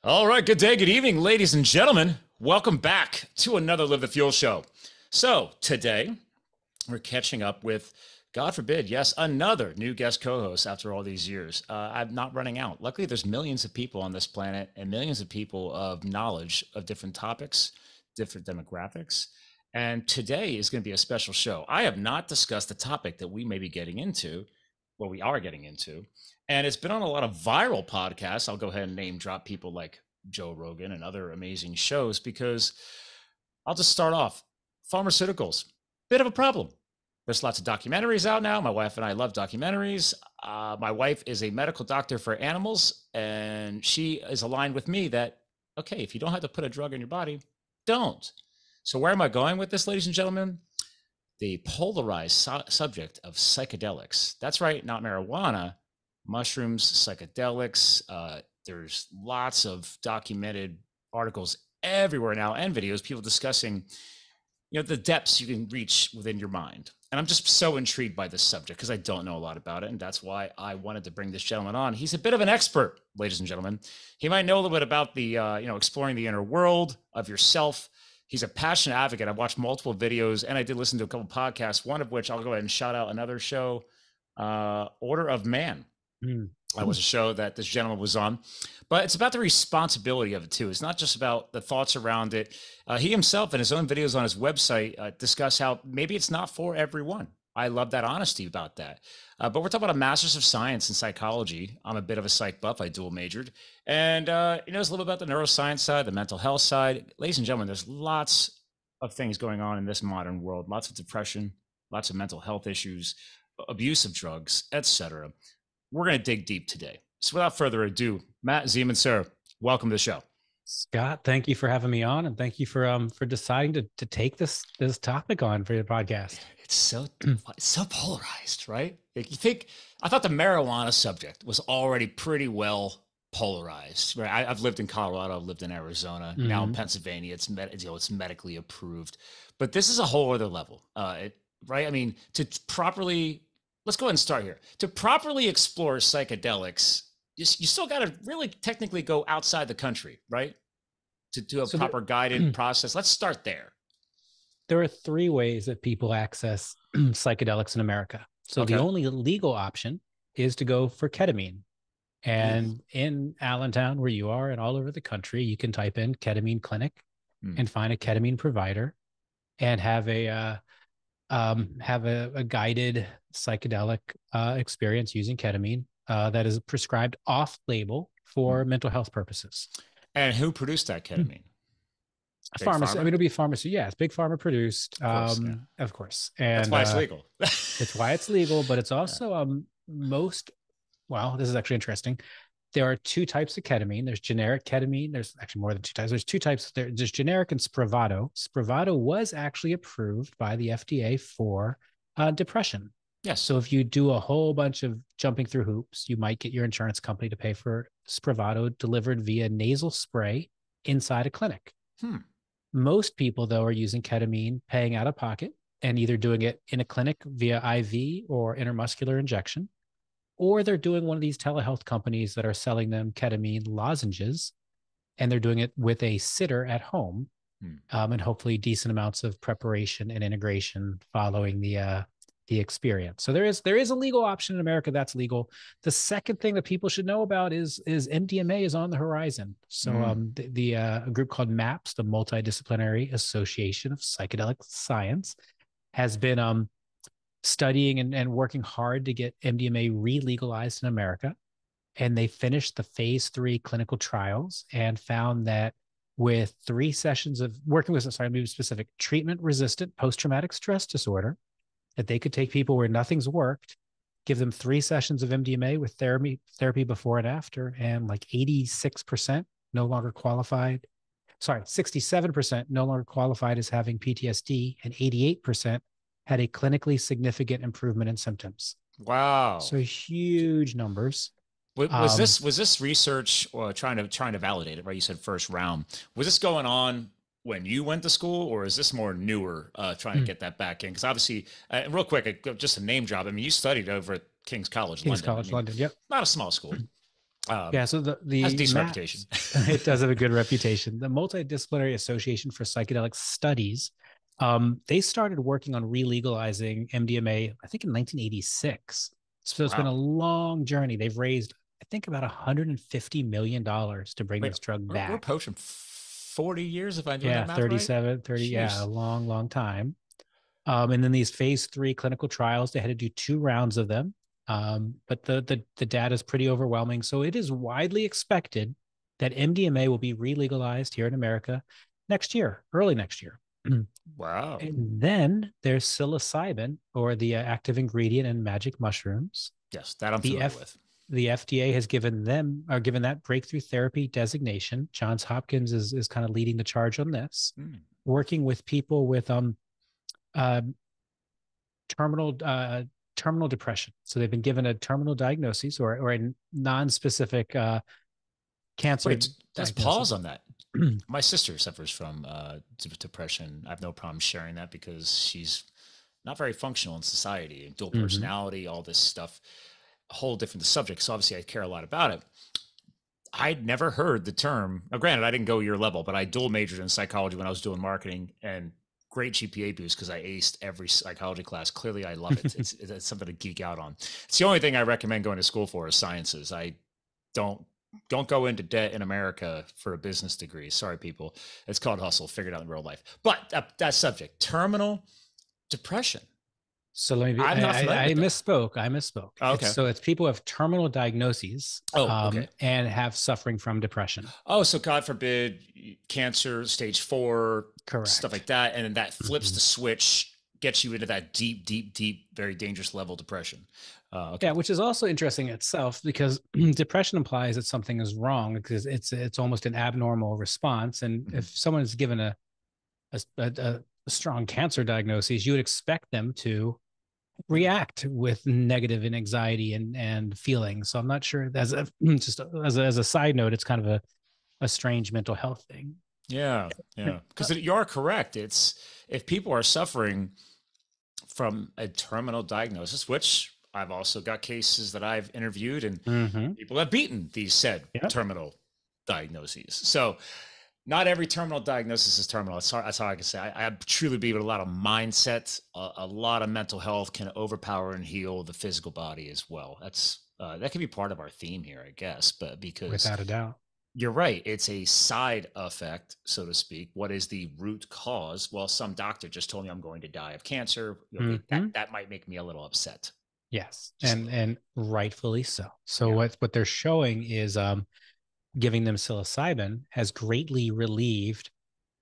All right, good day, good evening, ladies and gentlemen. Welcome back to another Live the Fuel show. So today we're catching up with, God forbid, yes, another new guest co-host after all these years. I'm not running out. Luckily, there's millions of people on this planet and millions of people of knowledge of different topics, different demographics. And today is going to be a special show. I have not discussed the topic that we may be getting into, what we are getting into. And it's been on a lot of viral podcasts. I'll go ahead and name drop people like Joe Rogan and other amazing shows because I'll just start off. Pharmaceuticals, bit of a problem. There's lots of documentaries out now. My wife and I love documentaries. My wife is a medical doctor for animals, and she is aligned with me that, okay, if you don't have to put a drug in your body, don't. So where am I going with this, ladies and gentlemen? The polarized subject of psychedelics. That's right, not marijuana, mushrooms, psychedelics. There's lots of documented articles everywhere now and videos, people discussing, the depths you can reach within your mind. And I'm just so intrigued by this subject because I don't know a lot about it. And that's why I wanted to bring this gentleman on. He's a bit of an expert, ladies and gentlemen. He might know a little bit about the, exploring the inner world of yourself. He's a passionate advocate. I've watched multiple videos and I did listen to a couple podcasts, one of which I'll go ahead and shout out another show, Order of Man. That was a show that this gentleman was on, but it's about the responsibility of it too. It's not just about the thoughts around it. He himself in his own videos on his website discuss how maybe it's not for everyone. I love that honesty about that. But we're talking about a master's of science in psychology. I'm a bit of a psych buff. I dual majored. And, it's a little bit about the neuroscience side, the mental health side. Ladies and gentlemen, there's lots of things going on in this modern world, lots of depression, lots of mental health issues, abuse of drugs, etc. We're going to dig deep today. So without further ado, Matt Zemon, sir, welcome to the show. Scott, thank you for having me on, and thank you for deciding to take this topic on for your podcast. It's so polarized, right? Like you think, I thought the marijuana subject was already pretty well polarized. Right? I've lived in Colorado, I've lived in Arizona, now in Pennsylvania. It's medically approved, but this is a whole other level, right? I mean, to properly, let's go ahead and start here. To properly explore psychedelics, you still got to really technically go outside the country, right? To do a proper guided process. Let's start there. There are three ways that people access psychedelics in America. So the only legal option is to go for ketamine. And in Allentown, where you are, and all over the country, you can type in ketamine clinic and find a ketamine provider and have a guided psychedelic experience using ketamine that is prescribed off-label for mental health purposes. And who produced that ketamine? A pharmacy. I mean, it'll be a pharmacy. Yeah, it's big pharma produced. Of course. And that's why it's legal. It's why it's legal, but it's also well, this is actually interesting. There are two types of ketamine. There's generic ketamine. There's actually more than two types. There's two types. There's generic and Spravato. Spravato was actually approved by the FDA for depression. Yes. So if you do a whole bunch of jumping through hoops, you might get your insurance company to pay for Spravato delivered via nasal spray inside a clinic. Most people, though, are using ketamine, paying out of pocket, and either doing it in a clinic via IV or intramuscular injection, or they're doing one of these telehealth companies that are selling them ketamine lozenges, and they're doing it with a sitter at home, and hopefully decent amounts of preparation and integration following the experience. So there is a legal option in America that's legal. The second thing that people should know about is MDMA is on the horizon. So a group called MAPS, the Multidisciplinary Association of Psychedelic Science, has been studying and working hard to get MDMA re-legalized in America. And they finished the phase 3 clinical trials and found that with 3 sessions of working with, to be specific, treatment-resistant post-traumatic stress disorder, that they could take people where nothing's worked, give them 3 sessions of MDMA with therapy before and after, and like 86% no longer qualified. 67% no longer qualified as having PTSD, and 88% had a clinically significant improvement in symptoms. Wow. So huge numbers. Was this research trying to validate it, right? You said first round. Was this going on when you went to school, or is this more newer, trying to get that back in? Because obviously, real quick, just a name drop. I mean, you studied over at King's College, London. Yep. Not a small school. Yeah, so Has a the decent Matt, reputation. it does have a good reputation. The Multidisciplinary Association for Psychedelic Studies, they started working on re-legalizing MDMA, I think in 1986. So it's been Wow. a long journey. They've raised, I think, about $150 million to bring Wait, this drug we're back. approaching 40 years if I'm doing Yeah, that math right. 37, 30, yeah, a Jeez. long, long time. And then these phase 3 clinical trials, they had to do 2 rounds of them. But the data is pretty overwhelming. So it is widely expected that MDMA will be re-legalized here in America next year, early next year. Wow. And then there's psilocybin, or the active ingredient in magic mushrooms. Yes, that I'm The familiar F with. the FDA has given that breakthrough therapy designation. Johns Hopkins is kind of leading the charge on this, Mm. working with people with uh, terminal terminal depression. So they've been given a terminal diagnosis, or a non-specific cancer Wait, let's pause diagnosis. on that. My sister suffers from depression. I have no problem sharing that because she's not very functional in society, dual Mm-hmm. personality, all this stuff, a whole different subject. So obviously I care a lot about it. I'd never heard the term. Now, granted, I didn't go your level, but I dual majored in psychology when I was doing marketing, and great GPA boost because I aced every psychology class. Clearly, I love it. It's something to geek out on. It's the only thing I recommend going to school for is sciences. I don't don't go into debt in America for a business degree. Sorry, people. It's called hustle. Figure it out in real life. But that subject, terminal depression. So let me be, I'm not familiar I with that. misspoke. I misspoke. Oh, It's okay. so it's people who have terminal diagnoses, Oh, okay. and have suffering from depression. Oh, so God forbid, cancer, stage 4, stuff Correct. like that. And then that flips Mhm. the switch, gets you into that deep, deep, deep, very dangerous level depression. Okay. Yeah, which is also interesting itself, because depression implies that something is wrong, because it's almost an abnormal response. And Mhm. if someone is given a strong cancer diagnosis, you would expect them to react with negative and anxiety and feelings. So I'm not sure, as a just as a side note, it's kind of a strange mental health thing. Yeah. Yeah. Because you are correct. It's if people are suffering from a terminal diagnosis, which I've also got cases that I've interviewed and Mm-hmm. people have beaten these said Yeah. terminal diagnoses. So not every terminal diagnosis is terminal. That's how I can say. I truly believe in a lot of mindset, a lot of mental health can overpower and heal the physical body as well. That can be part of our theme here, I guess. But because Without a doubt. you're right, it's a side effect, so to speak. What is the root cause? Well, some doctor just told me I'm going to die of cancer. Okay, Mm-hmm. that might make me a little upset. Yes, Just a little. and rightfully so. So Yeah. what they're showing is giving them psilocybin has greatly relieved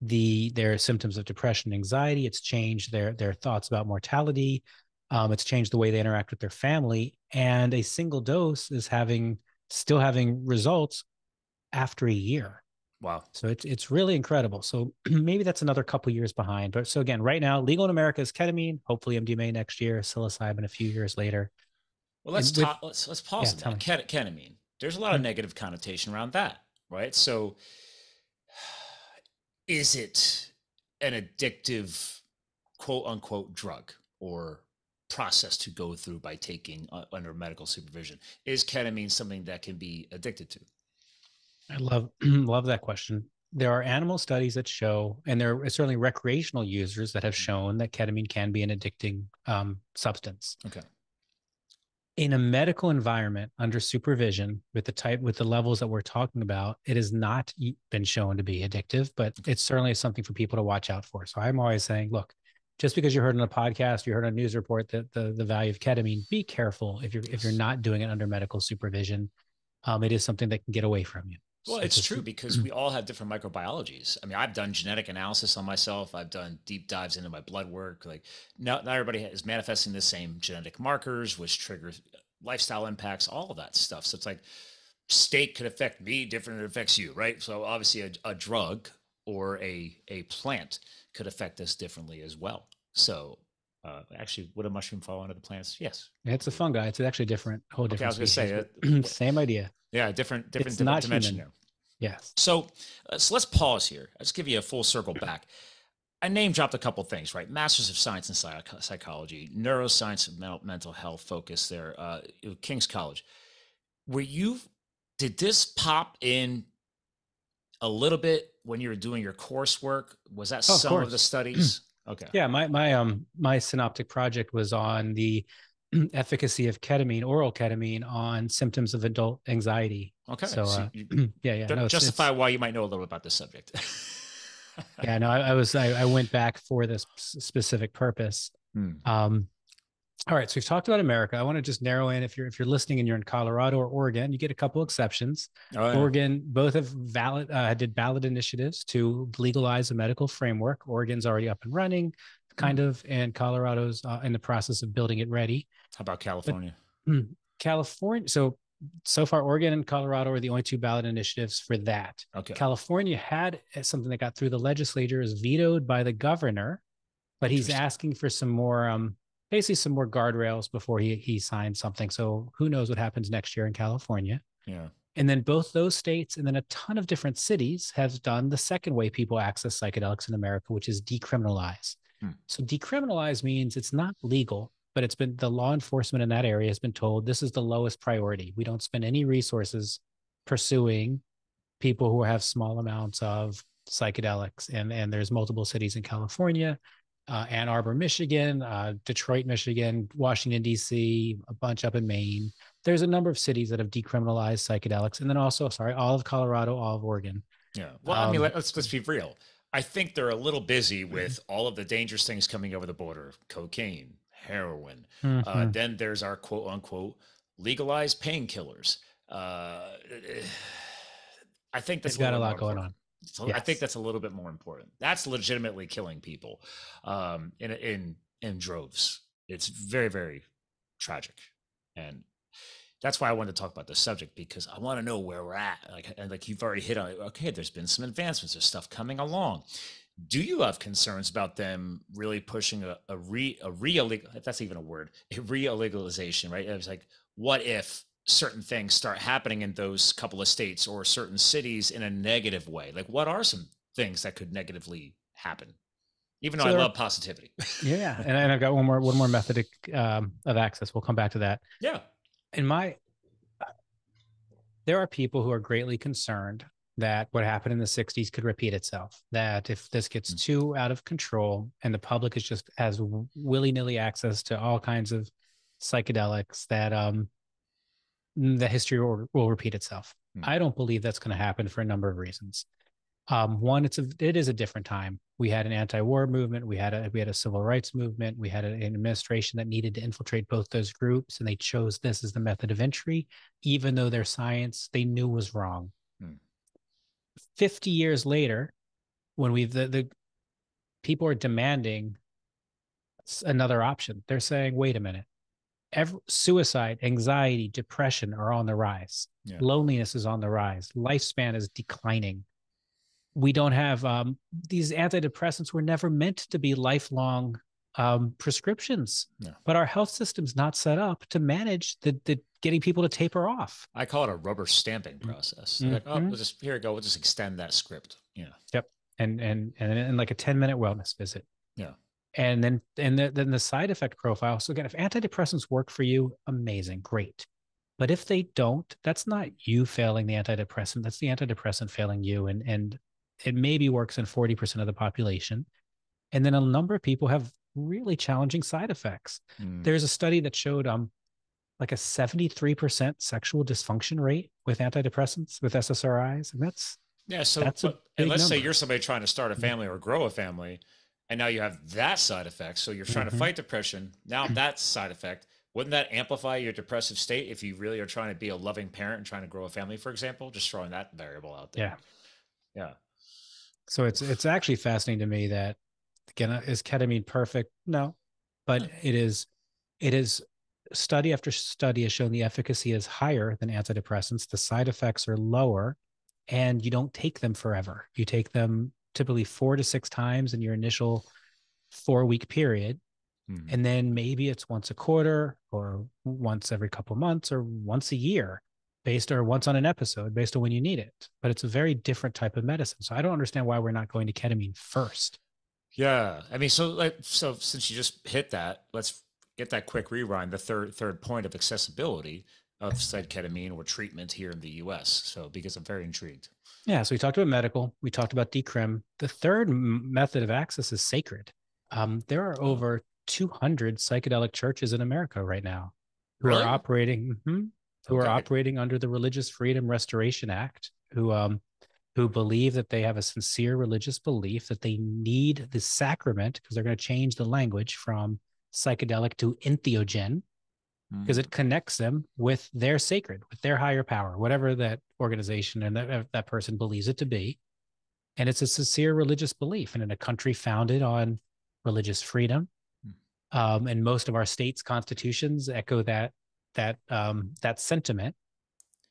their symptoms of depression and anxiety. It's changed their thoughts about mortality. It's changed the way they interact with their family. And a single dose is still having results after a year. Wow. So it's really incredible. So maybe that's another couple years behind. But so again, right now, legal in America is ketamine, hopefully MDMA next year, psilocybin a few years later. Well, let's And with talk. Let's pause yeah, on tell that. me. Ketamine. There's a lot of negative connotation around that, right? So, is it an addictive, quote unquote, drug or process to go through by taking under medical supervision? Is ketamine something that can be addicted to? I love love that question. There are animal studies that show, and there are certainly recreational users that have shown that ketamine can be an addicting substance. Okay. In a medical environment under supervision with the levels that we're talking about, it has not been shown to be addictive, but Okay. it's certainly something for people to watch out for. So I'm always saying, look, just because you heard on a podcast, you heard on a news report that the value of ketamine, be careful if you're Yes. not doing it under medical supervision. It is something that can get away from you. Well, So it's just true because we all have different microbiologies. I mean, I've done genetic analysis on myself. I've done deep dives into my blood work. Like, not everybody is manifesting the same genetic markers, which triggers lifestyle impacts, all of that stuff. So it's like steak could affect me different than it affects you, right? So obviously a drug or a plant could affect us differently as well. So actually, would a mushroom fall under the plants? Yes. It's a fungi. It's actually whole Okay, I different was going to say species, it. but same idea. Yeah, different It's not dimension human. there. Yes. So let's pause here. Let's give you a full circle back. I name dropped a couple things, right? Masters of Science in Psychology, neuroscience, mental health focus there, King's College. Were you Did this pop in a little bit when you were doing your coursework? Was that Oh, of some of the course. studies? Okay. Yeah, my synoptic project was on the efficacy of ketamine, oral ketamine, on symptoms of adult anxiety. Okay. So So yeah, no, justify it's why you might know a little bit about this subject. yeah, no, I went back for this specific purpose. Hmm. All right, so we've talked about America. I want to just narrow in, if you're listening and you're in Colorado or Oregon, you get a couple exceptions. Oh, yeah. Oregon both have did ballot initiatives to legalize a medical framework. Oregon's already up and running, kind of, and Colorado's in the process of building it ready. How about But California? California, so far, Oregon and Colorado are the only two ballot initiatives for that. Okay. California had something that got through the legislature, is vetoed by the governor, but he's asking for some more, basically some more guardrails before he signs something. So who knows what happens next year in California? Yeah. And then both those states and then a ton of different cities have done the second way people access psychedelics in America, which is decriminalize. So decriminalize means it's not legal, but it's been, the law enforcement in that area has been told this is the lowest priority. We don't spend any resources pursuing people who have small amounts of psychedelics. And there's multiple cities in California, Ann Arbor, Michigan, Detroit, Michigan, Washington, D.C., a bunch up in Maine. There's a number of cities that have decriminalized psychedelics. And then also, all of Colorado, all of Oregon. Yeah. Well, I mean, let's be real. I think they're a little busy with all of the dangerous things coming over the border: cocaine, heroin. Then there's our quote unquote legalized painkillers. I think that's got a lot going on. So yes. I think that's a little bit more important. That's legitimately killing people in droves. It's very, very tragic. And that's why I wanted to talk about this subject, because I want to know where we're at. Like you've already hit on it. Okay, there's been some advancements. There's stuff coming along. Do you have concerns about them really pushing a if that's even a word, a re-legalization, right? It's like, what if certain things start happening in those couple of states or certain cities in a negative way? Like, what are some things that could negatively happen? Even though I love positivity. Yeah, and I've got one more method of access. We'll come back to that. Yeah. There are people who are greatly concerned that what happened in the 60s could repeat itself, that if this gets too out of control and the public is just has willy-nilly access to all kinds of psychedelics, that the history will repeat itself. I don't believe that's going to happen for a number of reasons. One, it is a different time. We had an anti-war movement. We had a civil rights movement. We had an administration that needed to infiltrate both those groups, and they chose this as the method of entry, even though their science they knew was wrong. 50 years later, when the people are demanding another option, they're saying, "Wait a minute." Suicide, anxiety, depression are on the rise. Yeah. Loneliness is on the rise. Lifespan is declining. We don't have these antidepressants were never meant to be lifelong prescriptions, but our health system's not set up to manage the getting people to taper off. I call it a rubber stamping process. Like, oh, here we go. We'll just extend that script. Yeah. Yep. And like a 10-minute wellness visit. Yeah. And then the side effect profile. So again, if antidepressants work for you, amazing, great. But if they don't, that's not you failing the antidepressant. That's the antidepressant failing you. And it maybe works in 40% of the population. And then a number of people have really challenging side effects. There's a study that showed like a 73% sexual dysfunction rate with antidepressants, with SSRIs. And that's and let's say you're somebody trying to start a family or grow a family, and now you have that side effect. So you're trying to fight depression. Now that side effect, wouldn't that amplify your depressive state if you really are trying to be a loving parent and trying to grow a family, for example? Just throwing that variable out there. Yeah. So it's actually fascinating to me that, again, is ketamine perfect? No, but it is study after study has shown the efficacy is higher than antidepressants. The side effects are lower, and you don't take them forever. You take them typically 4 to 6 times in your initial 4-week period. And then maybe it's once a quarter or once every couple of months or once a year, or once on an episode based on when you need it. But it's a very different type of medicine. So I don't understand why we're not going to ketamine first. Yeah. I mean, so since you just hit that, let's get that quick rewind. The third point of accessibility. of said ketamine or treatment here in the US. So, because I'm very intrigued. Yeah, so we talked about medical, we talked about decrim. The third method of access is sacred. There are Oh, over 200 psychedelic churches in America right now who are really? operating, who are Okay. operating under the Religious Freedom Restoration Act, who believe that they have a sincere religious belief that they need the sacrament because they're going to change the language from psychedelic to entheogen because Mm. it connects them with their sacred, with their higher power, whatever that organization and that person believes it to be. And it's a sincere religious belief. And in a country founded on religious freedom, and most of our states' constitutions echo that sentiment.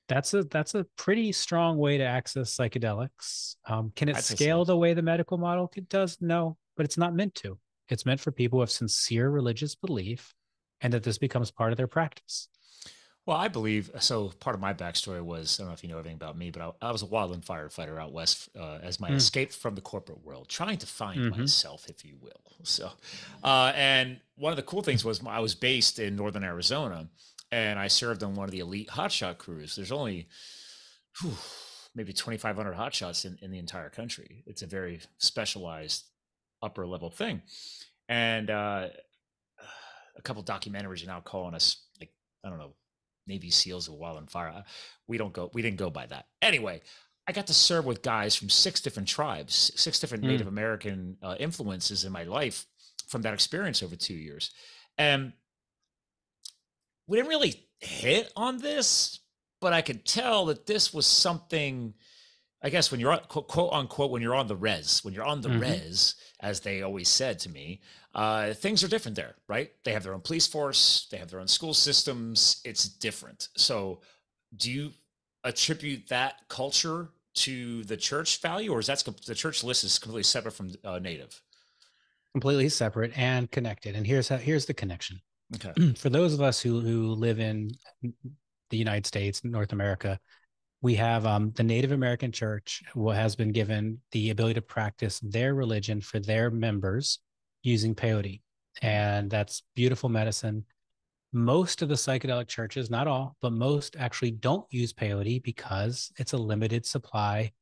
That's a pretty strong way to access psychedelics. Can it I'd say so. scale the way the medical model does? No, but it's not meant to. It's meant for people with sincere religious belief, and that this becomes part of their practice. Well, I believe so. Part of my backstory was, I don't know if you know anything about me, but I was a wildland firefighter out west as my Mm. escape from the corporate world, trying to find Mm-hmm. myself, if you will. So, and one of the cool things was I was based in northern Arizona, and I served on one of the elite hotshot crews. There's only whew, maybe 2,500 hotshots in the entire country. It's a very specialized upper level thing, and a couple documentaries are now calling us like, I don't know, Navy SEALs of Wild and Fire. We didn't go by that. Anyway, I got to serve with guys from 6 different tribes, 6 different Native Mm. American influences in my life from that experience over 2 years. And we didn't really hit on this, but I could tell that this was something, I guess, when you're on, quote unquote, when you're on the Mm-hmm. res, as they always said to me, things are different there, right? They have their own police force, they have their own school systems. It's different. So, do you attribute that culture to the church value, or is that the church list is completely separate from Native? Completely separate and connected. And here's the connection. Okay. For those of us who live in the United States, North America, we have the Native American Church who has been given the ability to practice their religion for their members using peyote. Hmm. And that's beautiful medicine. Most of the psychedelic churches, not all, but most actually don't use peyote because it's a limited supply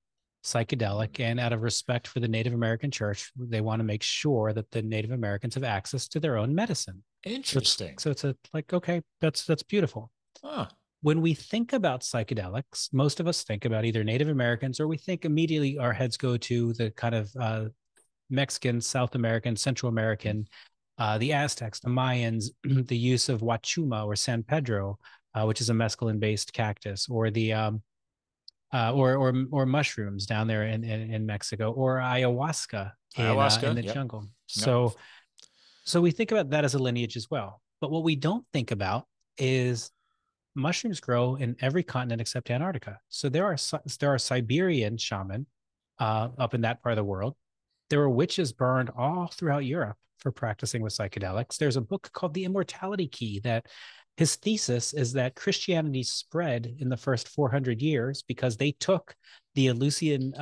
psychedelic. And out of respect for the Native American church, they want to make sure that the Native Americans have access to their own medicine. So it's Interesting. so it's a like, okay, that's beautiful. Huh. When we think about psychedelics, most of us think about either Native Americans or we think immediately our heads go to the kind of Mexican, South American, Central American, the Aztecs, the Mayans, the use of huachuma or San Pedro, which is a mescaline-based cactus, or the or mushrooms down there in Mexico, or ayahuasca in Ayahuasca. the Yep. jungle. Yep. So we think about that as a lineage as well. But what we don't think about is mushrooms grow in every continent except Antarctica. So there are Siberian shaman up in that part of the world. There were witches burned all throughout Europe for practicing with psychedelics. There's a book called The Immortality Key that his thesis is that Christianity spread in the first 400 years because they took the Eleusinian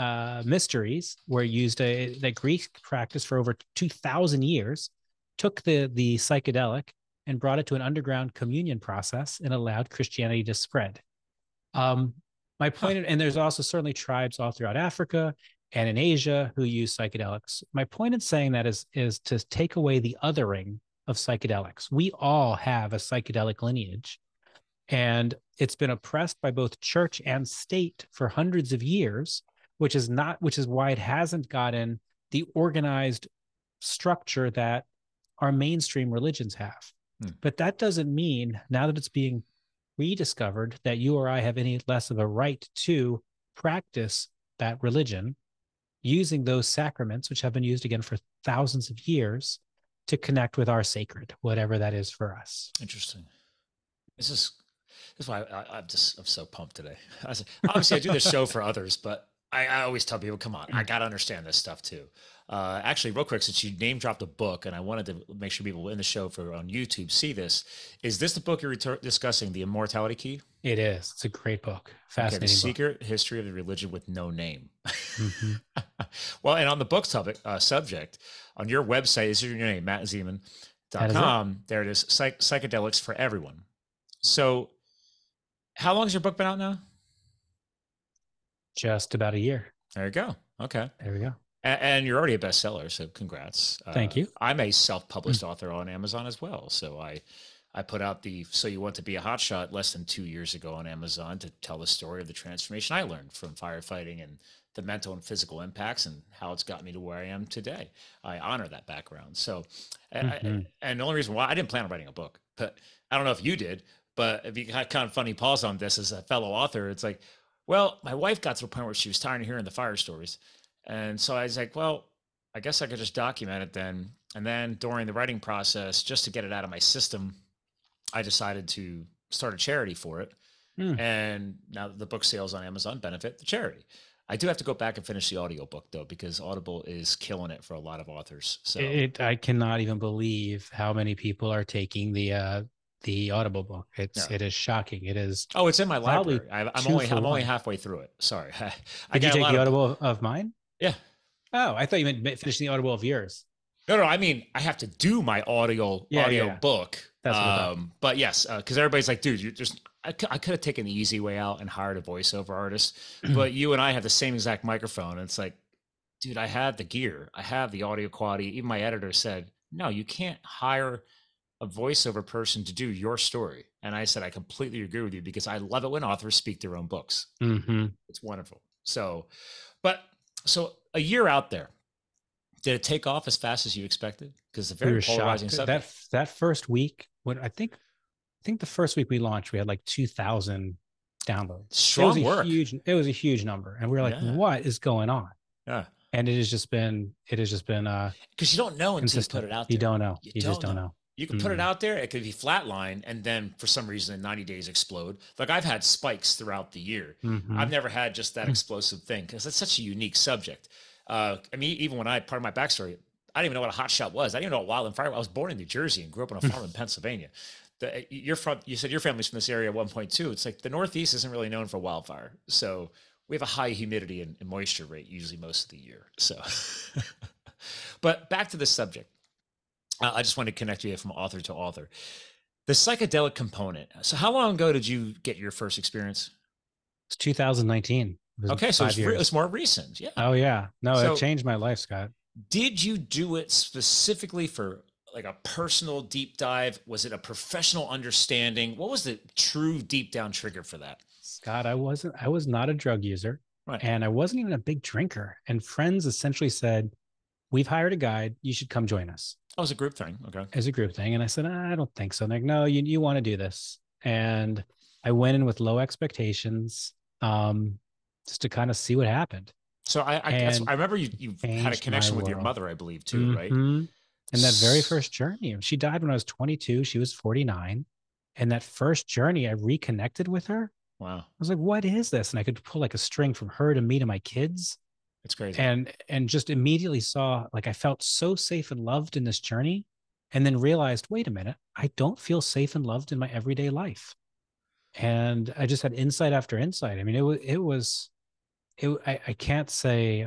mysteries, were used that Greek practice for over 2,000 years, took the psychedelic and brought it to an underground communion process and allowed Christianity to spread. Um, my Huh. point, and there's also certainly tribes all throughout Africa and in Asia who use psychedelics. My point in saying that is to take away the othering of psychedelics. We all have a psychedelic lineage, and it's been oppressed by both church and state for hundreds of years, which is why it hasn't gotten the organized structure that our mainstream religions have. Hmm. But that doesn't mean now that it's being rediscovered that you or I have any less of a right to practice that religion using those sacraments, which have been used again for thousands of years, to connect with our sacred, whatever that is for us. Interesting. This is this is why I'm so pumped today. Obviously, I do this show for others, but I always tell people, come on, I got to understand this stuff too. Actually, real quick, since you name dropped a book, and I wanted to make sure people in the show for on YouTube see this, is this the book you're discussing, The Immortality Key? It is. It's a great book. Okay, The Fascinating book. Secret History of the Religion with No Name. Mm-hmm. Well, and on the book topic subject, on your website, is your name, That is it. mattzemon.com, there it is, Psychedelics for Everyone. So How long has your book been out now? Just about a year. There you go. Okay. There we go. And you're already a bestseller, so congrats. Thank you. I'm a self-published author on Amazon as well. So I put out the So You Want to Be a Hotshot less than 2 years ago on Amazon to tell the story of the transformation I learned from firefighting and the mental and physical impacts and how it's got me to where I am today. I honor that background. So, and the only reason why I didn't plan on writing a book, but I don't know if you did, but if you had kind of funny pause on this as a fellow author, it's like, well, my wife got to a point where she was tired of hearing the fire stories. And so I was like, well, I guess I could just document it then. And then during the writing process, just to get it out of my system, I decided to start a charity for it. And now the book sales on Amazon benefit the charity. I do have to go back and finish the audiobook though, because Audible is killing it for a lot of authors. So I cannot even believe how many people are taking the Audible book. It is shocking. It is. Oh, it's in my library. I'm only halfway through it. Sorry. Did you take the Audible of mine? Yeah. Oh, I thought you meant finishing the Audible of yours. No, I mean, I have to do my audio book. That's what I thought. But yes, because everybody's like, dude, I could have taken the easy way out and hired a voiceover artist, but you and I have the same exact microphone. And it's like, dude, I have the gear. I have the audio quality. Even my editor said, no, you can't hire a voiceover person to do your story. And I said, I completely agree with you because I love it when authors speak their own books. It's wonderful. So a year out there, did it take off as fast as you expected? Because it's a very polarizing subject. That first week, I think the first week we launched, we had like 2,000 downloads. Strong work. It was a huge number, and we were like, "What is going on?" Yeah, and it has just been because you don't know until you put it out there. You don't know. You just don't know. You can put it out there. It could be flatline, and then for some reason, in 90 days, explode. Like I've had spikes throughout the year. I've never had just that explosive thing because it's such a unique subject. I mean, even when part of my backstory, I didn't even know what a hot shot was. I didn't even know what wildland fire. I was born in New Jersey and grew up on a farm in Pennsylvania. You said your family's from this area at 1.2. It's like the Northeast isn't really known for wildfire. So we have a high humidity and moisture rate usually most of the year. So, but back to the subject. I just want to connect you from author to author. The psychedelic component. So how long ago did you get your first experience? It's 2019. Okay, so it's more recent. Yeah. Oh yeah. No, it changed my life, Scott. Did you do it specifically for like a personal deep dive? Was it a professional understanding? What was the true deep down trigger for that? Scott, I was not a drug user, right, and I wasn't even a big drinker. And friends essentially said, "We've hired a guide. You should come join us." Oh, it was a group thing. Okay. As a group thing. And I said, I don't think so. And they're like, no, you want to do this. And I went in with low expectations, just to kind of see what happened. So I remember you had a connection with your mother, I believe, too, right? And that very first journey, she died when I was 22. She was 49. And that first journey, I reconnected with her. Wow. I was like, what is this? And I could pull like a string from her to me to my kids. It's crazy. And just immediately saw, like, I felt so safe and loved in this journey, and then realized, wait a minute, I don't feel safe and loved in my everyday life. And I just had insight after insight. I mean, I can't say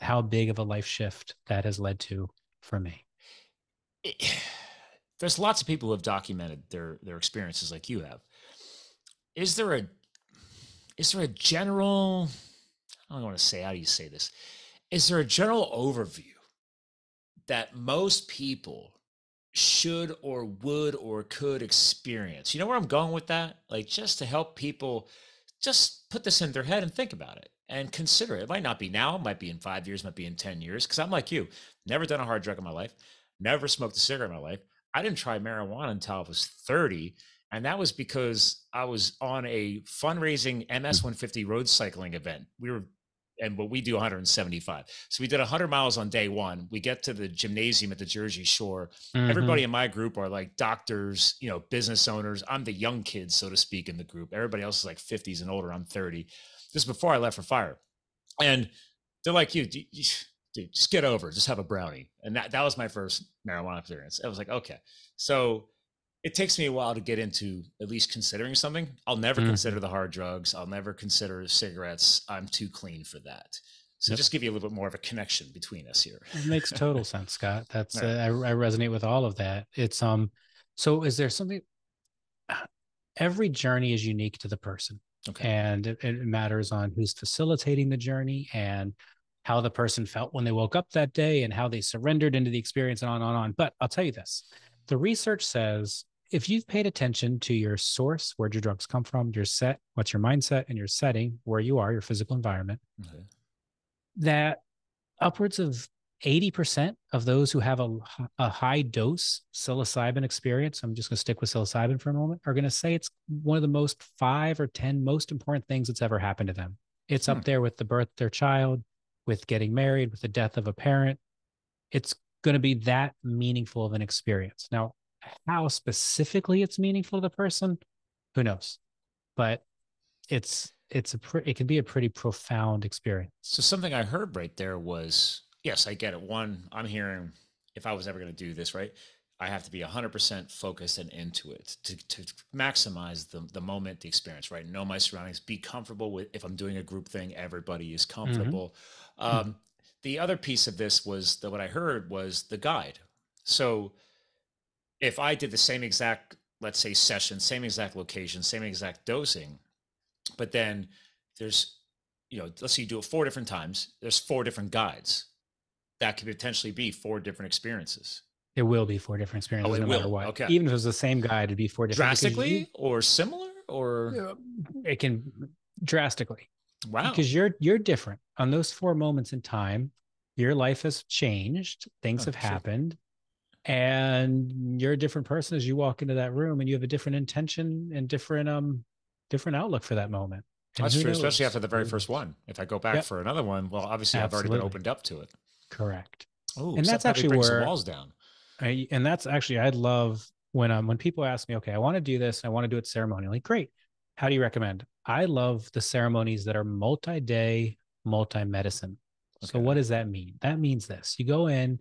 how big of a life shift that has led to for me. There's lots of people who have documented their experiences like you have. Is there a general, I don't want to say, how do you say this? Is there a general overview that most people should or would or could experience? You know where I'm going with that? Like, just to help people just put this in their head and think about it and consider it. It might not be now, it might be in 5 years, might be in 10 years. Because I'm like you, never done a hard drug in my life, never smoked a cigarette in my life. I didn't try marijuana until I was 30. And that was because I was on a fundraising MS-150 road cycling event. But we do 175. So we did 100 miles on day one. We get to the gymnasium at the Jersey Shore. Everybody in my group are like doctors, business owners. I'm the young kid, so to speak, in the group. Everybody else is like 50s and older. I'm 30. This is before I left for fire. And they're like, dude, just get over it. Just have a brownie. And that was my first marijuana experience. I was like, okay. So it takes me a while to get into at least considering something. I'll never consider the hard drugs. I'll never consider cigarettes. I'm too clean for that. So just give you a little bit more of a connection between us here. It makes total sense, Scott. That's I resonate with all of that. It's so is there something, every journey is unique to the person. Okay. And it matters on who's facilitating the journey and how the person felt when they woke up that day and how they surrendered into the experience and on and on. But I'll tell you this, the research says if you've paid attention to your source, where'd your drugs come from, your set, what's your mindset, and your setting, where you are, your physical environment, Okay. that upwards of 80% of those who have a high dose psilocybin experience, I'm just going to stick with psilocybin for a moment, are going to say it's one of the most 5 or 10 most important things that's ever happened to them. It's up there with the birth of their child, with getting married, with the death of a parent. It's going to be that meaningful of an experience. Now, how specifically it's meaningful to the person, who knows? But it can be a pretty profound experience. So something I heard right there was, yes, I get it. One, I'm hearing if I was ever going to do this, right, I have to be 100% focused and into it to maximize the moment, the experience, right? Know my surroundings, be comfortable with, if I'm doing a group thing, everybody is comfortable. The other piece of this was that what I heard was the guide. So if I did the same exact, let's say, session, same exact location, same exact dosing, but then there's, let's say you do it 4 different times, there's 4 different guides. That could potentially be 4 different experiences. It will be 4 different experiences no matter what. Okay. Even if it was the same guide, it'd be 4 different. Drastically or similar or? It can drastically. Wow. Because you're different. On those 4 moments in time, your life has changed. Things have happened. And you're a different person as you walk into that room, and you have a different intention and different outlook for that moment. And that's true, especially after the very first one. If I go back for another one, well, obviously I've already been opened up to it. Correct. Oh, and so that's that actually brings where some walls down. And that's actually, I'd love when people ask me, okay, I want to do this, I want to do it ceremonially. Great. How do you recommend? I love the ceremonies that are multi-day, multi-medicine. So what does that mean? That means this: you go in,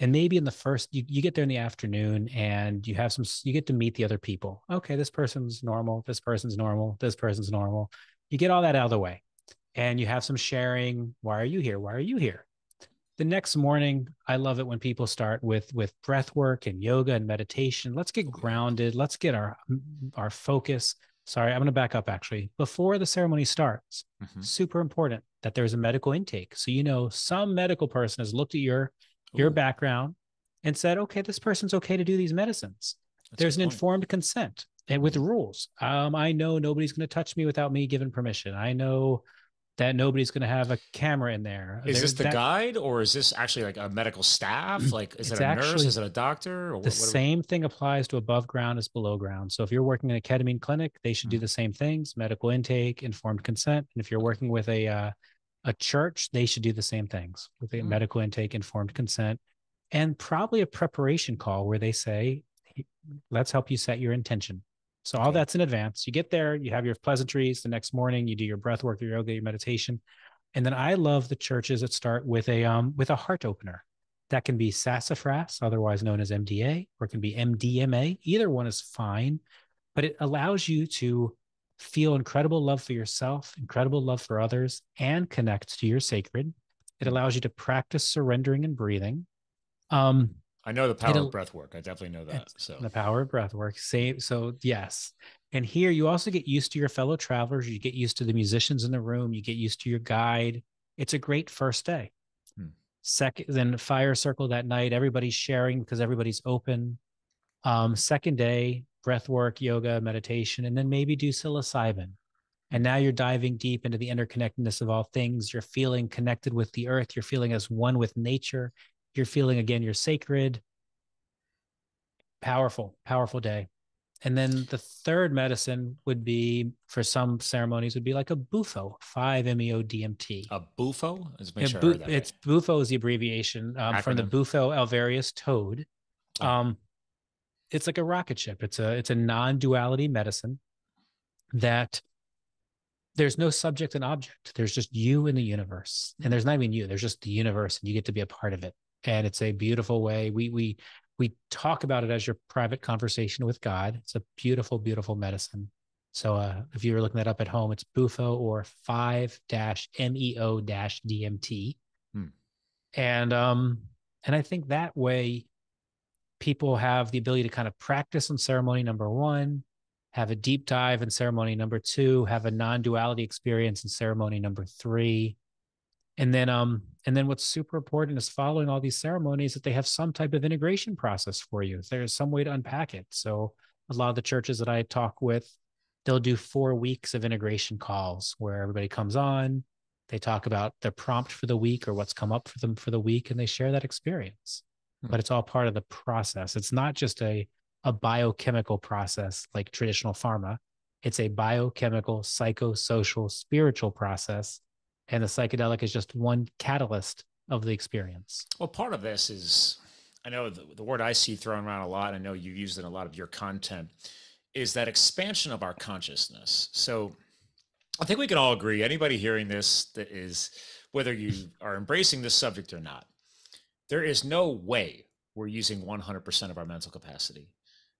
and maybe in the first, you get there in the afternoon, and you get to meet the other people. Okay, this person's normal, this person's normal, this person's normal. You get all that out of the way, and you have some sharing. Why are you here? Why are you here? The next morning, I love it when people start with breath work and yoga and meditation. Let's get grounded. Let's get our focus. Sorry, I'm going to back up actually. Before the ceremony starts, super important that there's a medical intake. So, some medical person has looked at your background and said, okay, this person's okay to do these medicines. There's an informed consent and with rules. I know nobody's going to touch me without me giving permission. I know that nobody's going to have a camera in there. Is this the guide, or is this actually like a medical staff? Like, is it a nurse? Is it a doctor? Or the same thing applies to above ground as below ground. So if you're working in a ketamine clinic, they should do the same things: medical intake, informed consent. And if you're working with a church, they should do the same things with a medical intake, informed consent, and probably a preparation call where they say, let's help you set your intention. So all that's in advance. You get there, you have your pleasantries. The next morning, you do your breath work, your yoga, your meditation. And then I love the churches that start with a heart opener. That can be sassafras, otherwise known as MDA, or it can be MDMA. Either one is fine, but it allows you to feel incredible love for yourself, incredible love for others, and connect to your sacred. It allows you to practice surrendering and breathing. I know the power of breath work. I definitely know that. So the power of breath work. So yes. And here you also get used to your fellow travelers. You get used to the musicians in the room. You get used to your guide. It's a great first day. Second, then fire circle that night. Everybody's sharing because everybody's open. Second day, breath work, yoga, meditation, and then maybe do psilocybin. And now you're diving deep into the interconnectedness of all things. You're feeling connected with the earth. You're feeling as one with nature. You're feeling, again, you're sacred. Powerful, powerful day. And then the third medicine would be, for some ceremonies, would be like a BUFO, 5-MeO-DMT. A BUFO? Let's make sure I heard that it's right. BUFO is the abbreviation from the Bufo alvarius toad. It's like a rocket ship. It's a non-duality medicine that there's no subject and object. There's just you in the universe. And there's not even you. There's just the universe, and you get to be a part of it. And it's a beautiful way. We talk about it as your private conversation with God. It's a beautiful, beautiful medicine. So if you were looking that up at home, it's BUFO, or 5-MeO-DMT. And I think that way people have the ability to kind of practice on ceremony number one, have a deep dive in ceremony number 2, have a non-duality experience in ceremony number 3. And then what's super important is following all these ceremonies that they have some type of integration process for you. There's some way to unpack it. So a lot of the churches that I talk with, they'll do 4 weeks of integration calls where everybody comes on, they talk about their prompt for the week or what's come up for them for the week, and they share that experience. But it's all part of the process. It's not just a biochemical process like traditional pharma. It's a biochemical, psychosocial, spiritual process. And the psychedelic is just one catalyst of the experience. Well, part of this is, I know the word I see thrown around a lot, I know you used it in a lot of your content, is that expansion of our consciousness. So I think we can all agree, anybody hearing this, that is, whether you are embracing this subject or not, there is no way we're using 100% of our mental capacity.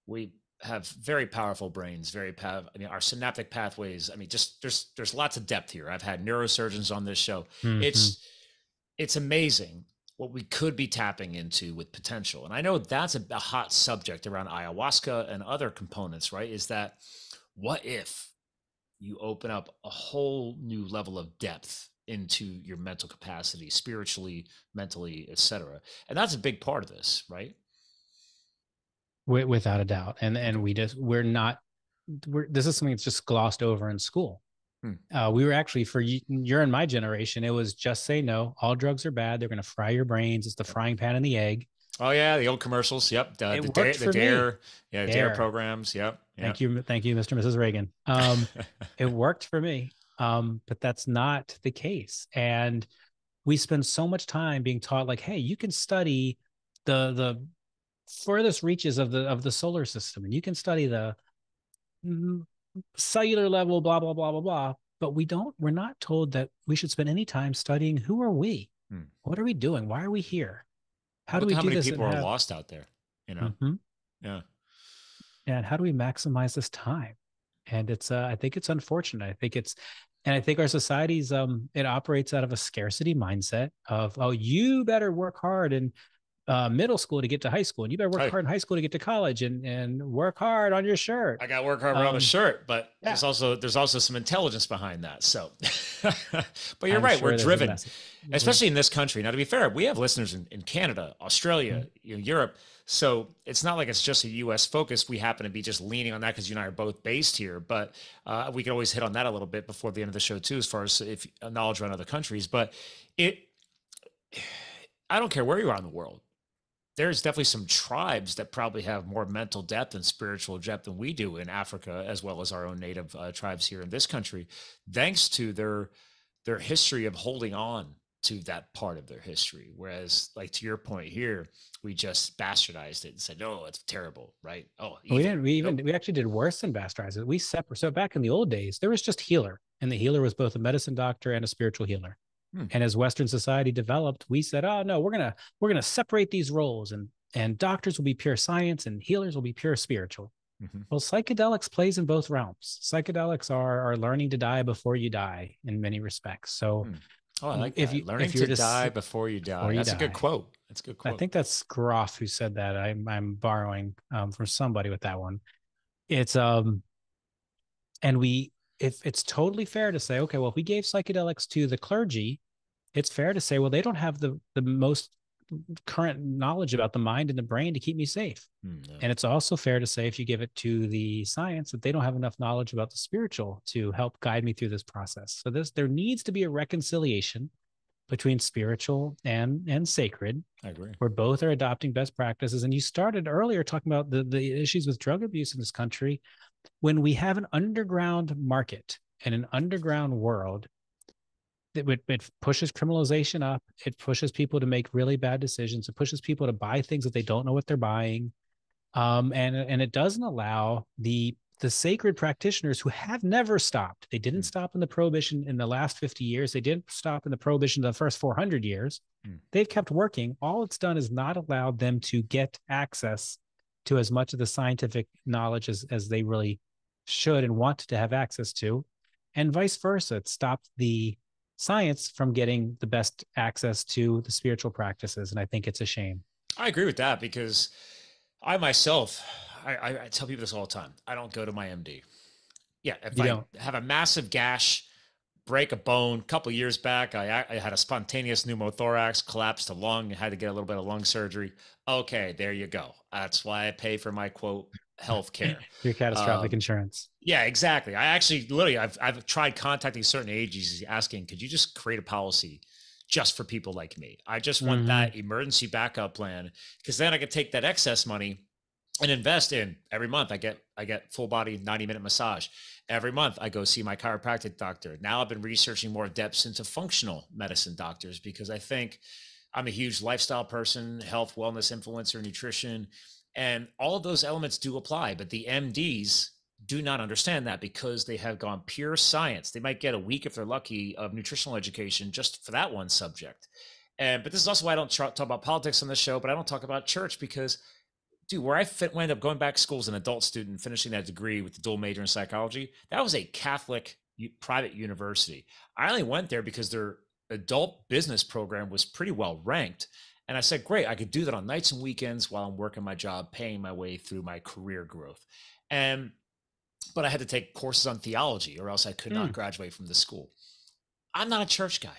We have very powerful brains, our synaptic pathways. I mean, just there's lots of depth here. I've had neurosurgeons on this show. Mm-hmm. It's amazing what we could be tapping into with potential. And I know that's a hot subject around ayahuasca and other components, right? Is that what if you open up a whole new level of depth into your mental capacity, spiritually, mentally, etc. And that's a big part of this, right? Without a doubt. And this is something that's just glossed over in school. We were actually, for you're in my generation, it was just say no. All drugs are bad. They're going to fry your brains. It's the frying pan and the egg. Oh yeah, the old commercials. Yep, the DARE programs. Yep. Thank you, Mr. and Mrs. Reagan. It worked for me, but that's not the case. And we spend so much time being taught, like, hey, you can study the furthest reaches of the solar system, and you can study the cellular level, blah blah blah blah blah. But we're not told that we should spend any time studying who are we, what are we doing, why are we here. How do we do this? How many people are lost out there, you know? Mm-hmm. Yeah. And how do we maximize this time? And it's, I think it's unfortunate. I think our society's, it operates out of a scarcity mindset of, oh, you better work hard in middle school to get to high school, and you better work hard in high school to get to college, and work hard on your shirt. I got to work hard around the shirt, but there's also some intelligence behind that. So, but you're right. We're driven, especially in this country. Now, to be fair, we have listeners in Canada, Australia, Europe. So it's not like it's just a U.S. focus. We happen to be just leaning on that because you and I are both based here. But we can always hit on that a little bit before the end of the show too, as far as if knowledge around other countries. But I don't care where you are in the world. There's definitely some tribes that probably have more mental depth and spiritual depth than we do in Africa, as well as our own native tribes here in this country, thanks to their history of holding on to that part of their history. Whereas, like to your point here, we just bastardized it and said, "No, it's terrible," right? Oh, we actually did worse than bastardize it. We separate. So back in the old days, there was just healer, and the healer was both a medicine doctor and a spiritual healer. And as Western society developed, we said, "Oh no, we're gonna separate these roles, and doctors will be pure science, and healers will be pure spiritual." Well, psychedelics plays in both realms. Psychedelics are learning to die before you die in many respects. So, I like that. Learning to die before you die. That's a good quote. That's a good quote. I think that's Groff who said that. I'm borrowing from somebody with that one. It's if it's totally fair to say, okay, well, if we gave psychedelics to the clergy, it's fair to say, well, they don't have the most current knowledge about the mind and the brain to keep me safe. And it's also fair to say, if you give it to the science, that they don't have enough knowledge about the spiritual to help guide me through this process. So there needs to be a reconciliation between spiritual and sacred. I agree. Where both are adopting best practices. And you started earlier talking about the issues with drug abuse in this country. When we have an underground market and an underground world, it pushes criminalization up. It pushes people to make really bad decisions. It pushes people to buy things that they don't know what they're buying. And it doesn't allow the sacred practitioners who have never stopped. They didn't stop in the prohibition in the last 50 years. They didn't stop in the prohibition of the first 400 years. They've kept working. All it's done is not allowed them to get access to as much of the scientific knowledge as they really should and want to have access to, and vice versa. It stopped the science from getting the best access to the spiritual practices. And I think it's a shame. I agree with that, because I myself, I tell people this all the time. I don't go to my MD. Yeah, if You I don't. have a massive gash, break a bone, a couple of years back, I had a spontaneous pneumothorax, collapsed a lung, had to get a little bit of lung surgery. Okay, there you go. That's why I pay for my quote health care. Your catastrophic insurance. Yeah, exactly. I actually literally I've tried contacting certain agencies asking, could you just create a policy just for people like me? I just want that emergency backup plan, because then I could take that excess money and invest in every month. I get full body 90-minute massage. Every month I go see my chiropractic doctor. Now I've been researching more depths into functional medicine doctors, because I think I'm a huge lifestyle person, health, wellness influencer, nutrition, and all of those elements do apply. But the MDs do not understand that, because they have gone pure science. They might get a week, if they're lucky, of nutritional education just for that one subject. But this is also why I don't talk about politics on the show, but I don't talk about church, because dude, where I wound up going back to school as an adult student, finishing that degree with the dual major in psychology, that was a Catholic private university. I only went there because their adult business program was pretty well ranked. And I said, great, I could do that on nights and weekends while I'm working my job, paying my way through my career growth. But I had to take courses on theology, or else I could not graduate from the school. I'm not a church guy.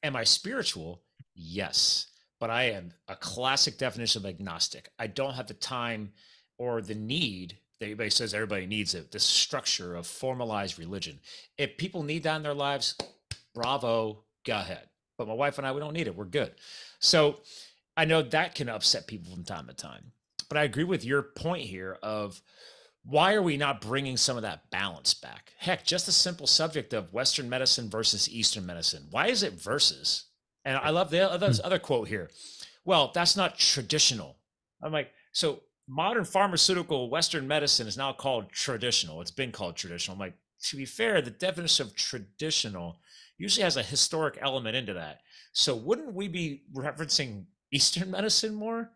Am I spiritual? Yes. But I am a classic definition of agnostic. I don't have the time or the need. Everybody says everybody needs it, this structure of formalized religion. If people need that in their lives, bravo, go ahead. But my wife and I, we don't need it. We're good. So I know that can upset people from time to time. But I agree with your point here of, why are we not bringing some of that balance back? Heck, just the simple subject of Western medicine versus Eastern medicine. Why is it versus? And I love the other quote here. Well, that's not traditional. I'm like, so modern pharmaceutical Western medicine is now called traditional. It's been called traditional. I'm like, to be fair, the definition of traditional usually has a historic element into that. So wouldn't we be referencing Eastern medicine more?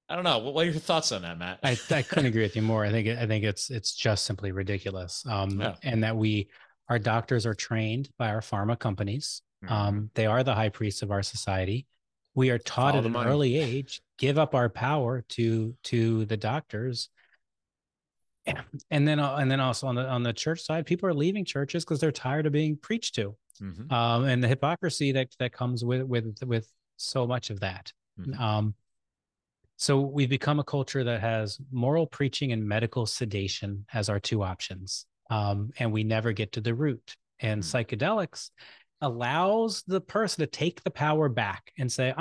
I don't know. What are your thoughts on that, Matt? I couldn't agree with you more. I think it's just simply ridiculous. And that our doctors are trained by our pharma companies. They are the high priests of our society. We are taught at an early age, give up our power to the doctors. And then also on the church side, people are leaving churches because they're tired of being preached to, and the hypocrisy that comes with so much of that. So we've become a culture that has moral preaching and medical sedation as our two options, and we never get to the root. And psychedelics allows the person to take the power back and say,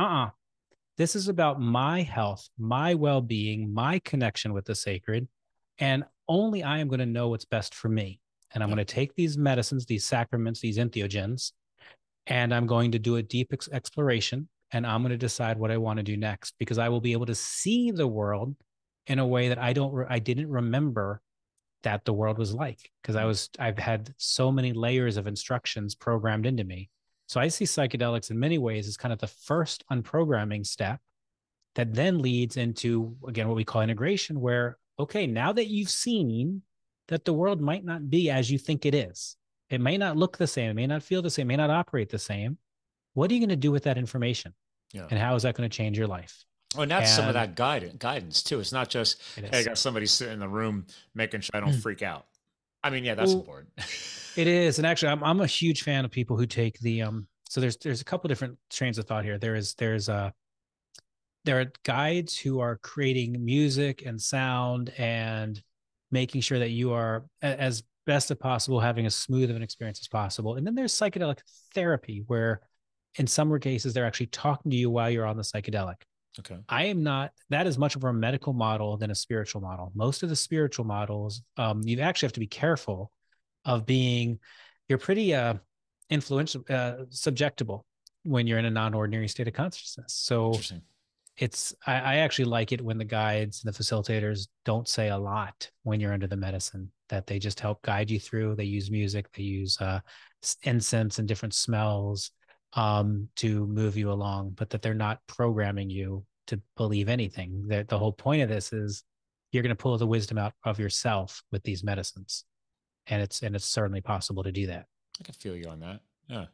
this is about my health, my well-being, my connection with the sacred, and only I am going to know what's best for me. And I'm going to take these medicines, these sacraments, these entheogens, and I'm going to do a deep exploration, and I'm going to decide what I want to do next, because I will be able to see the world in a way that I didn't remember that the world was like, because I've had so many layers of instructions programmed into me. So I see psychedelics in many ways as kind of the first unprogramming step that then leads into, again, what we call integration, where, okay, now that you've seen that the world might not be as you think it is, it may not look the same, it may not feel the same, it may not operate the same. What are you going to do with that information? And how is that going to change your life? Oh, and that's some of that guidance too. It's not just, hey, I got somebody sitting in the room making sure I don't freak out. I mean, yeah, that's important. It is. And actually, I'm a huge fan of people who take the, so there's a couple different trains of thought here. There are guides who are creating music and sound and making sure that you are as best as possible, having as smooth of an experience as possible. And then there's psychedelic therapy, where in some cases, they're actually talking to you while you're on the psychedelic. Okay. I am not, that is much of a medical model than a spiritual model. Most of the spiritual models, you actually have to be careful of being, you're pretty influential, subjectable when you're in a non-ordinary state of consciousness. So I actually like it when the guides and the facilitators don't say a lot when you're under the medicine, that they just help guide you through. They use music, they use incense and different smells to move you along, but that they're not programming you to believe anything. That the whole point of this is you're going to pull the wisdom out of yourself with these medicines, and it's certainly possible to do that. I can feel you on that.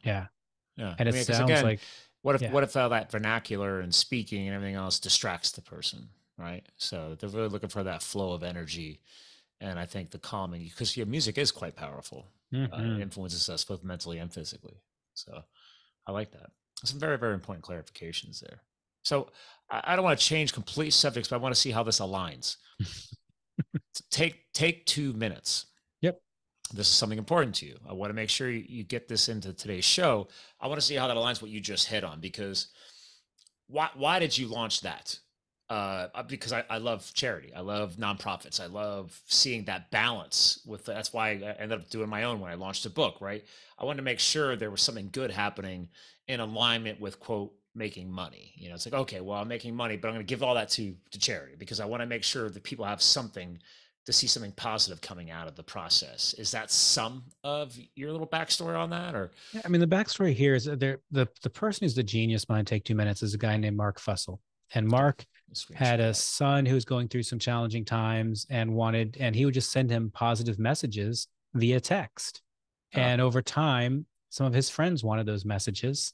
Yeah. And it sounds like, what if all that vernacular and speaking and everything else distracts the person? right? So they're really looking for that flow of energy. And I think the calming, because your music is quite powerful, Mm-hmm. influences us both mentally and physically. So I like that. Some very, very important clarifications there. So I don't want to change complete subjects, but I want to see how this aligns. Take 2 minutes. Yep. This is something important to you. I want to make sure you get this into today's show. I want to see how that aligns with what you just hit on, because why did you launch that? Because I love charity. I love nonprofits. I love seeing that balance with, that's why I ended up doing my own when I launched a book, right? I wanted to make sure there was something good happening in alignment with, quote, making money. You know, it's like, okay, well, I'm making money, but I'm going to give all that to charity, because I want to make sure that people have something, to see something positive coming out of the process. Is that some of your little backstory on that? Or Yeah, I mean, the backstory here is that the person who's the genius behind Take 2 Minutes is a guy named Mark Fussell. And okay, Mark had a son who was going through some challenging times and he would just send him positive messages via text. And over time, some of his friends wanted those messages.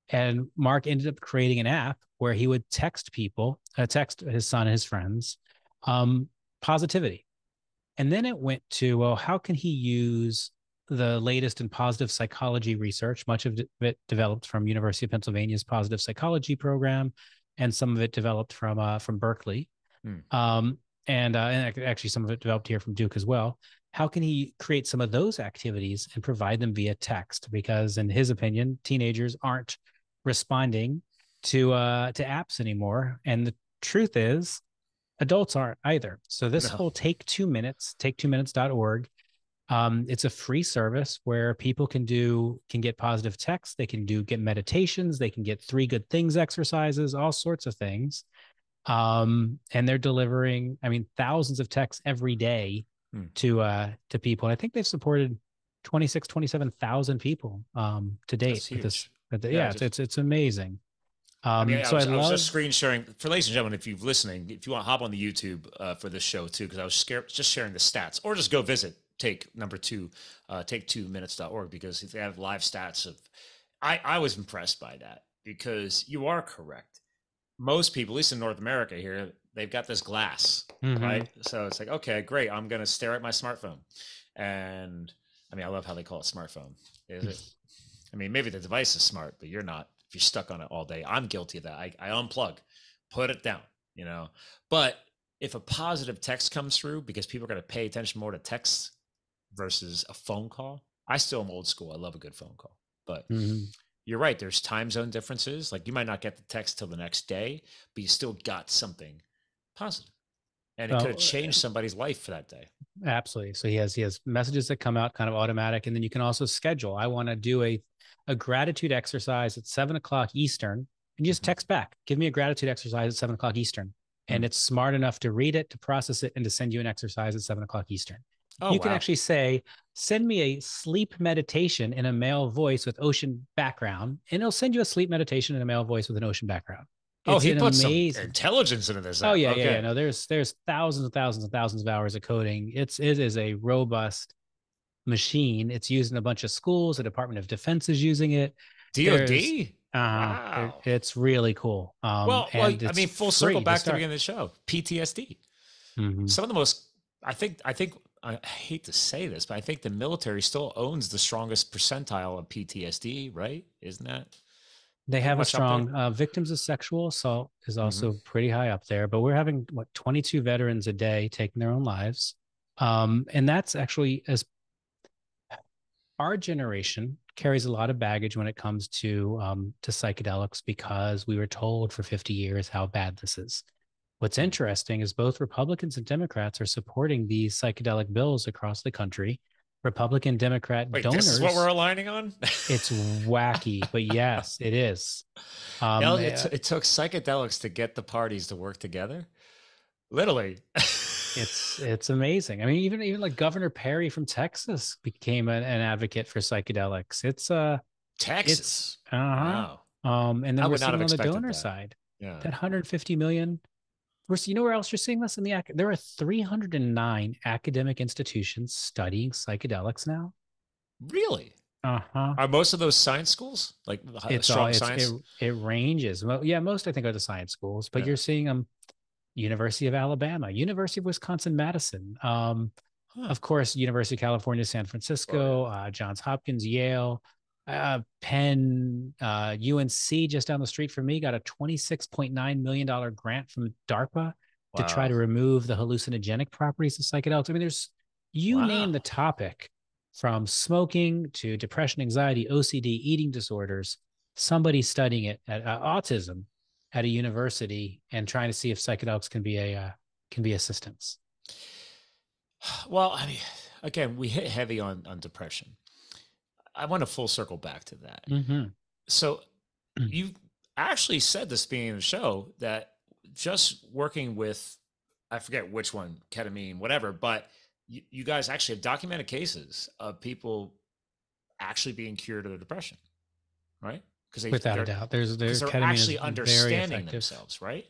And Mark ended up creating an app where he would text people, text his son and his friends, positivity. And then it went to, well, how can he use the latest in positive psychology research, much of it developed from University of Pennsylvania's positive psychology program, and some of it developed from Berkeley. And actually some of it developed here from Duke as well. How can he create some of those activities and provide them via text? Because in his opinion, teenagers aren't responding to apps anymore. And the truth is, adults aren't either. So this whole Take 2 Minutes, take2minutes.org, it's a free service where people can get positive text. They can get meditations. They can get 3 good things exercises, all sorts of things. And they're delivering, I mean, thousands of texts every day to people. And I think they've supported 27,000 people to date with this. Yeah, it's amazing. I mean, So I was just screen sharing for ladies and gentlemen. If you're listening, if you want to hop on the YouTube for this show too, because I was just sharing the stats, or just go visit take2minutes.org, because they have live stats of. I was impressed by that, because you are correct. Most people, at least in North America here, they've got this glass, right? So it's like, okay, great. I'm going to stare at my smartphone. And I mean, I love how they call it smartphone. Is it? I mean, maybe the device is smart, but you're not. If you're stuck on it all day, I'm guilty of that. I unplug, put it down, you know. But if a positive text comes through, because people are going to pay attention more to text versus a phone call. I still am old school. I love a good phone call, but you're right. There's time zone differences. Like, you might not get the text till the next day, but you still got something positive, and it could have changed somebody's life for that day. Absolutely. So he has messages that come out kind of automatic, and then you can also schedule. I want to do a gratitude exercise at 7:00 Eastern, and you just text back, give me a gratitude exercise at 7:00 Eastern. And it's smart enough to read it, to process it, and to send you an exercise at 7:00 Eastern. You can actually say, send me a sleep meditation in a male voice with ocean background, and it'll send you a sleep meditation in a male voice with an ocean background. It's he put some intelligence into this. Oh yeah, yeah. No, there's thousands and thousands and thousands of hours of coding. It is a robust machine. It's used in a bunch of schools. The Department of Defense is using it. DoD. Wow, it's really cool. Well, I mean, full circle back to the beginning of the show. PTSD. Some of the most. I think. I hate to say this, but I think the military still owns the strongest percentile of PTSD. Right? Isn't that? They have a strong victims of sexual assault is also pretty high up there, but we're having 22 veterans a day taking their own lives. And that's actually, as our generation carries a lot of baggage when it comes to psychedelics, because we were told for 50 years how bad this is. What's interesting is both Republicans and Democrats are supporting these psychedelic bills across the country. Republican, Democrat donors. This is what we're aligning on? It's wacky, but yes, it is. It took psychedelics to get the parties to work together. Literally. It's amazing. I mean, even like Governor Perry from Texas became an advocate for psychedelics. It's Texas. Wow. And then we're seeing on the donor side, that 150 million. You know where else you're seeing this in there are 309 academic institutions studying psychedelics now. Really? Are most of those science schools, like strong science? It ranges. Well, yeah, most I think are the science schools, but you're seeing them. University of Alabama, University of Wisconsin, Madison, Huh. of course, University of California, San Oh Francisco, yeah. Johns Hopkins, Yale, Penn, UNC just down the street from me got a $26.9 million grant from DARPA to try Wow. to remove the hallucinogenic properties of psychedelics. I mean, there's, you name the Wow. topic, from smoking to depression, anxiety, OCD, eating disorders, somebody studying it at autism at a university and trying to see if psychedelics can be assistance. Well, I mean, again, we hit heavy on depression. I want to full circle back to that. Mm-hmm. So you actually said this being in the show that just working with, I forget which one, ketamine, whatever, but you guys actually have documented cases of people actually being cured of their depression, right? Because Without a doubt, there's they're ketamine is actually very understanding effective. themselves, right?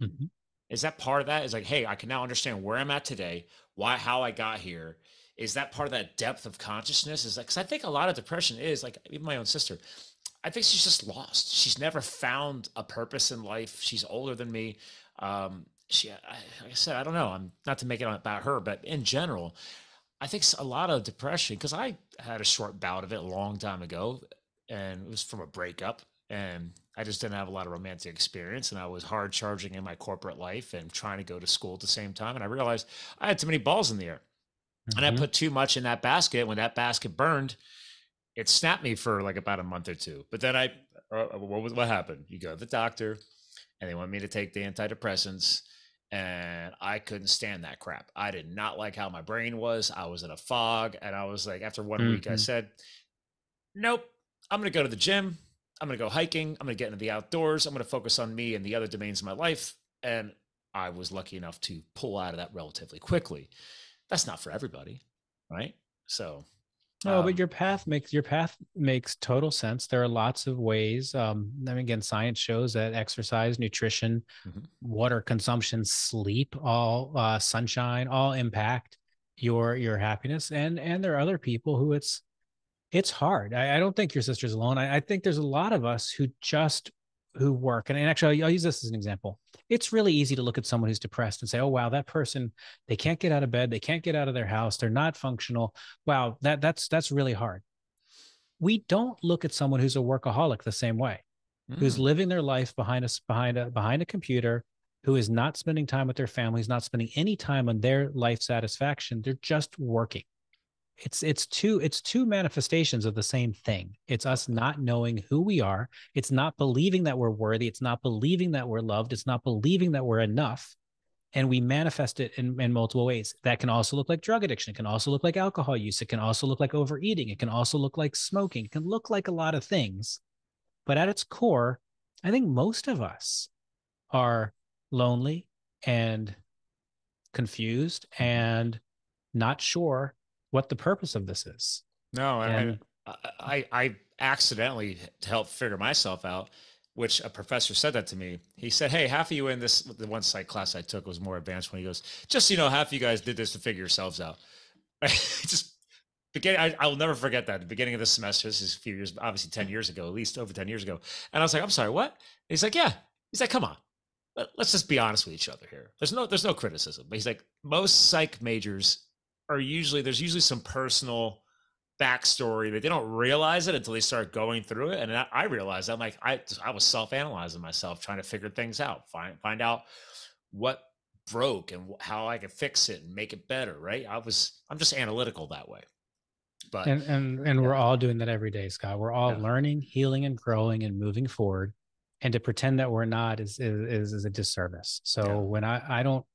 Mm-hmm. Is that part of that? Is like, hey, I can now understand where I'm at today, why, how I got here. Is that part of that depth of consciousness? Is that because I think a lot of depression is like, even my own sister, I think she's just lost. She's never found a purpose in life. She's older than me. Like I said, I don't know. I'm not to make it about her, but in general, I think a lot of depression, because I had a short bout of it a long time ago, and it was from a breakup, and I just didn't have a lot of romantic experience, and I was hard charging in my corporate life and trying to go to school at the same time, and I realized I had too many balls in the air, and I Mm-hmm. put too much in that basket. When that basket burned, it snapped me for like about a month or two. But then what happened? You go to the doctor, and they want me to take the antidepressants, and I couldn't stand that crap. I did not like how my brain was. I was in a fog, and I was like, after 1 week, I Mm-hmm. said, nope, I'm going to go to the gym. I'm going to go hiking. I'm going to get into the outdoors. I'm going to focus on me and the other domains of my life. And I was lucky enough to pull out of that relatively quickly. That's not for everybody, right? So, No, but your path makes total sense. There are lots of ways. I mean, again, science shows that exercise, nutrition, mhm. water consumption, sleep, all sunshine, all impact your happiness. And there are other people who it's hard. I don't think your sister's alone. I think there's a lot of us who just who work. And actually, I'll use this as an example. It's really easy to look at someone who's depressed and say, "Oh, wow, that person, they can't get out of bed, they can't get out of their house, they're not functional. Wow, that's really hard." We don't look at someone who's a workaholic the same way, who's Mm, living their life behind a computer, who is not spending time with their families, not spending any time on their life satisfaction. They're just working. It's two manifestations of the same thing. It's us okay. not knowing who we are. It's not believing that we're worthy. It's not believing that we're loved. It's not believing that we're enough. And we manifest it in multiple ways. That can also look like drug addiction. It can also look like alcohol use. It can also look like overeating. It can also look like smoking. It can look like a lot of things. But at its core, I think most of us are lonely and confused Mhm. and not sure what the purpose of this is. No, And I accidentally to help figure myself out, which a professor said that to me. He said, "Hey, half of you in this the one psych class I took was more advanced when he goes, just so you know, half of you guys did this to figure yourselves out." Just beginning, I will never forget that. The beginning of the semester, this is a few years, obviously 10 years ago, at least over 10 years ago. And I was like, "I'm sorry, what?" And he's like, "Yeah." He's like, "Come on. Let's just be honest with each other here. There's no criticism." But he's like, most psych majors are usually there's usually some personal backstory that they don't realize it until they start going through it. And I realized I'm like, I was self-analyzing myself, trying to figure things out, find out what broke and how I could fix it and make it better. Right. I'm just analytical that way. But and we're yeah, all doing that every day, Scott. We're all yeah, learning, healing, and growing and moving forward. And to pretend that we're not is a disservice. So yeah. when I don't,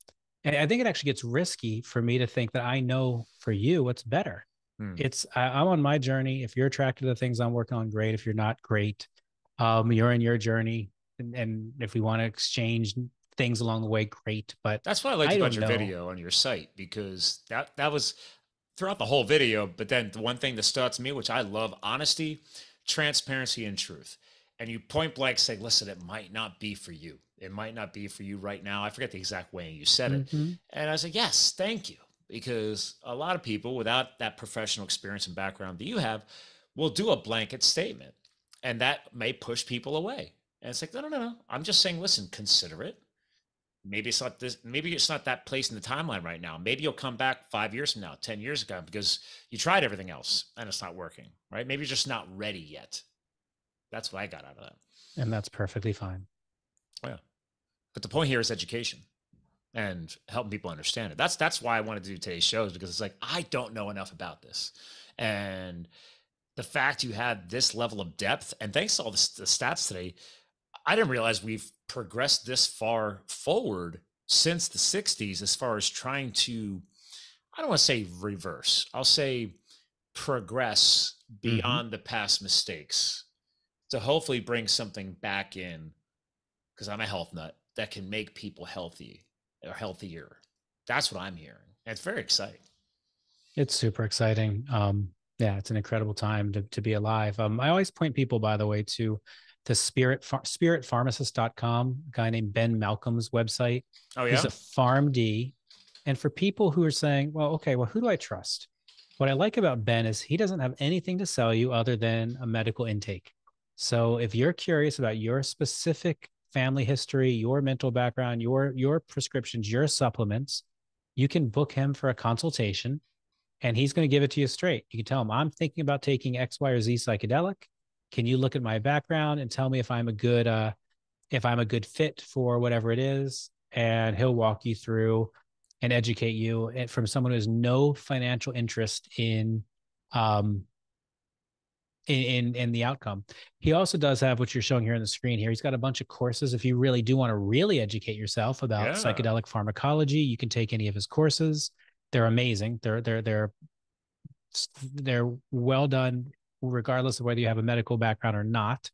and I think it actually gets risky for me to think that I know for you what's better. Hmm. I'm on my journey. If you're attracted to the things I'm working on, great. If you're not, great. You're in your journey, and if we want to exchange things along the way, great. But That's what I liked I about don't your know. video on your site, because that was throughout the whole video. But then the one thing that stood out to me, which I love: honesty, transparency, and truth. And you point blank say, listen, it might not be for you. It might not be for you right now. I forget the exact way you said it. Mhm. And I said, yes, thank you. Because a lot of people without that professional experience and background that you have will do a blanket statement. And that may push people away. And it's like, no, no, no, no. I'm just saying, listen, consider it, maybe it's not this, maybe it's not that place in the timeline right now. Maybe you'll come back 5 years from now, 10 years ago, because you tried everything else and it's not working, right? Maybe you're just not ready yet. That's what I got out of that. And that's perfectly fine. Yeah. But the point here is education and helping people understand it. That's why I wanted to do today's shows, because it's like, I don't know enough about this. And the fact you had this level of depth, and thanks to all the stats today, I didn't realize we've progressed this far forward since the 60s as far as trying to, I don't want to say reverse, I'll say progress beyond the past mistakes to hopefully bring something back in, because I'm a health nut, that can make people healthy or healthier. That's what I'm hearing. And it's very exciting. It's super exciting. Yeah, it's an incredible time to be alive. I always point people, by the way, to the spiritpharmacist.com, a guy named Ben Malcolm's website. Oh, yeah? He's a PharmD. And for people who are saying, well, okay, well, who do I trust? What I like about Ben is he doesn't have anything to sell you other than a medical intake. So if you're curious about your specific family history, your mental background, your prescriptions, your supplements, you can book him for a consultation and he's going to give it to you straight. You can tell him, I'm thinking about taking X, Y, or Z psychedelic. Can you look at my background and tell me if I'm a good fit for whatever it is? And he'll walk you through and educate you from someone who has no financial interest in the outcome. He also does have what you're showing here on the screen here. He's got a bunch of courses. If you really do want to really educate yourself about psychedelic pharmacology, you can take any of his courses. They're amazing. They're well done, regardless of whether you have a medical background or not.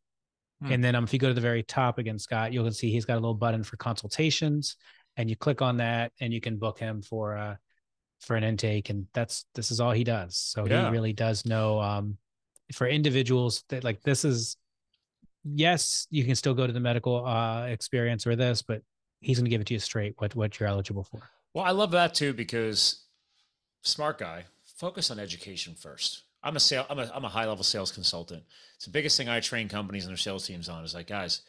And then if you go to the very top again, Scott, you'll see he's got a little button for consultations, and you click on that and you can book him for an intake. And this is all he does. So he really does know, for individuals that like, this is, yes, you can still go to the medical experience or this, but he's going to give it to you straight what you're eligible for. Well, I love that too, because smart guy, focus on education first. I'm a high level sales consultant. It's the biggest thing I train companies and their sales teams on is like, guys,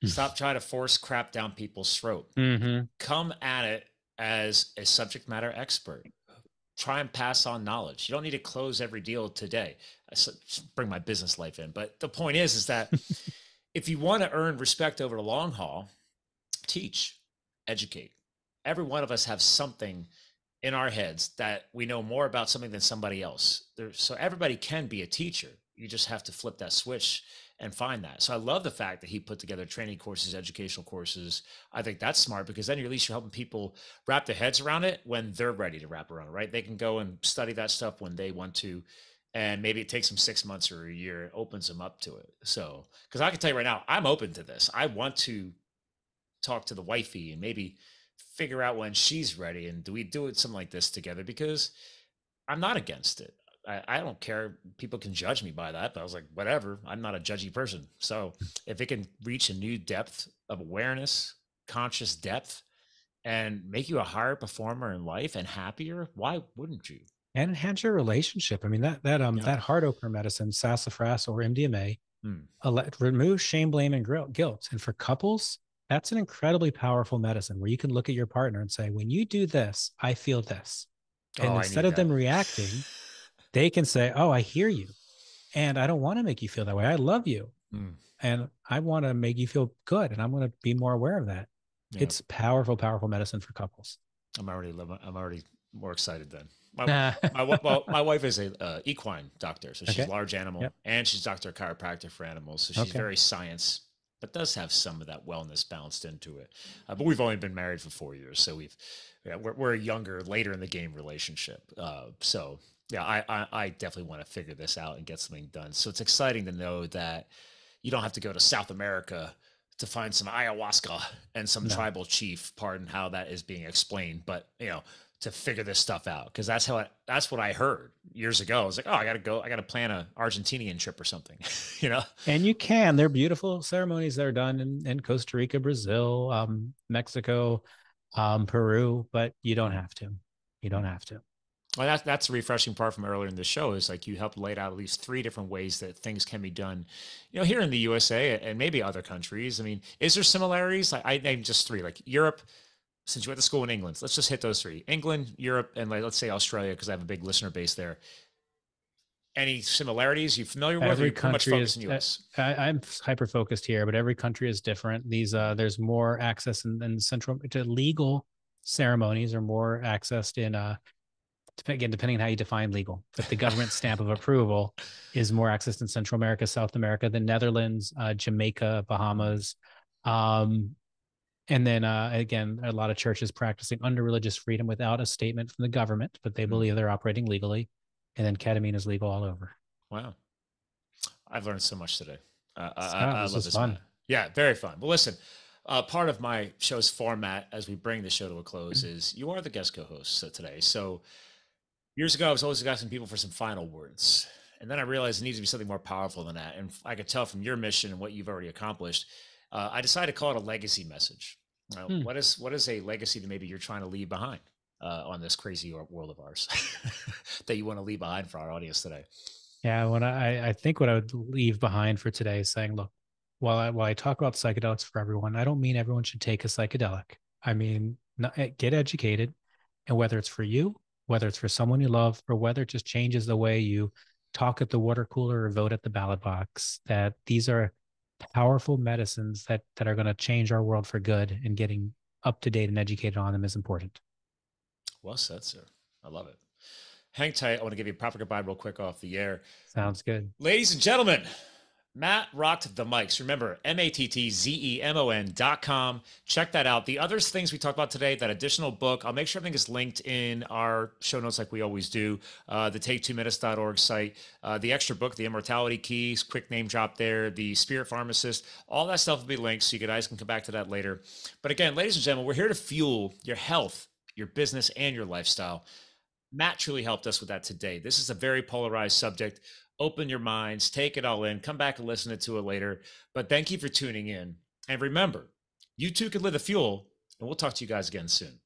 stop trying to force crap down people's throat. Come at it as a subject matter expert. Try and pass on knowledge. You don't need to close every deal today. I bring my business life in. But the point is that if you want to earn respect over the long haul, teach, educate. Every one of us have something in our heads that we know more about something than somebody else. So everybody can be a teacher. You just have to flip that switch and find that. So I love the fact that he put together training courses, educational courses. I think that's smart, because then at least you're helping people wrap their heads around it when they're ready to wrap around it, right? They can go and study that stuff when they want to. And maybe it takes them 6 months or a year, it opens them up to it. So, because I can tell you right now, I'm open to this. I want to talk to the wifey and maybe figure out when she's ready. And do we do it something like this together? Because I'm not against it. I don't care. People can judge me by that, but I was like, whatever. I'm not a judgy person. So if it can reach a new depth of awareness, conscious depth, and make you a higher performer in life and happier, why wouldn't you? And enhance your relationship. I mean, that heart opener medicine, sassafras or MDMA, removes shame, blame, and guilt. And for couples, that's an incredibly powerful medicine where you can look at your partner and say, when you do this, I feel this. And instead of them reacting, they can say, oh, I hear you. And I don't want to make you feel that way. I love you. And I want to make you feel good. And I'm going to be more aware of that. Yeah. It's powerful, powerful medicine for couples. I'm already more excited then. My wife is a equine doctor. So she's large animal and she's doctor of chiropractic for animals. So she's very science, but does have some of that wellness balanced into it. But we've only been married for 4 years. So we're a younger, later in the game relationship. So yeah, I definitely want to figure this out and get something done. So it's exciting to know that you don't have to go to South America to find some ayahuasca and some tribal chief, pardon how that is being explained, but to figure this stuff out. Cause that's what I heard years ago. I was like, oh, I got to plan a Argentinian trip or something, And you can, they're beautiful ceremonies that are done in Costa Rica, Brazil, Mexico, Peru, but you don't have to. Well, that's the refreshing part from earlier in the show is like you helped lay out at least 3 different ways that things can be done, here in the USA and maybe other countries. I mean, is there similarities? I named just 3, like Europe, since you went to school in England, let's just hit those three: England, Europe, and let's say Australia, because I have a big listener base there. Any similarities you familiar with? Or Every you pretty much country focused is, in the US? I'm hyper focused here, but every country is different. There's more access in central to legal ceremonies, or more accessed in, again, depending on how you define legal, but the government stamp of approval is more accessed in Central America, South America, the Netherlands, Jamaica, Bahamas. And then again, a lot of churches practicing under religious freedom without a statement from the government, but they believe they're operating legally. And then ketamine is legal all over. Wow. I've learned so much today. I love this, fun. Yeah, very fun. Well, listen, part of my show's format as we bring the show to a close is you are the guest co-host today. So years ago, I was always asking people for some final words. And then I realized it needs to be something more powerful than that. And I could tell from your mission and what you've already accomplished, I decided to call it a legacy message. What is a legacy that maybe you're trying to leave behind on this crazy world of ours that you want to leave behind for our audience today? Yeah, when I think what I would leave behind for today is saying, look, while I talk about psychedelics for everyone, I don't mean everyone should take a psychedelic. I mean, get educated, and whether it's for you, whether it's for someone you love, or whether it just changes the way you talk at the water cooler or vote at the ballot box, that these are powerful medicines that are going to change our world for good, and getting up to date and educated on them is important. Well said, sir. I love it. Hang tight. I want to give you a proper goodbye real quick off the air. Sounds good. Ladies and gentlemen, Matt rocked the mics. Remember, MATTZEMON.com. Check that out. The other things we talked about today, that additional book, I'll make sure everything is linked in our show notes like we always do. The take2minutes.org site, the extra book, The Immortality Keys, quick name drop there, the Spirit Pharmacist, all that stuff will be linked so you guys can come back to that later. But again, ladies and gentlemen, we're here to fuel your health, your business, and your lifestyle. Matt truly helped us with that today. This is a very polarized subject. Open your minds, take it all in, come back and listen to it later. But thank you for tuning in. And remember, you too can live the fuel, and we'll talk to you guys again soon.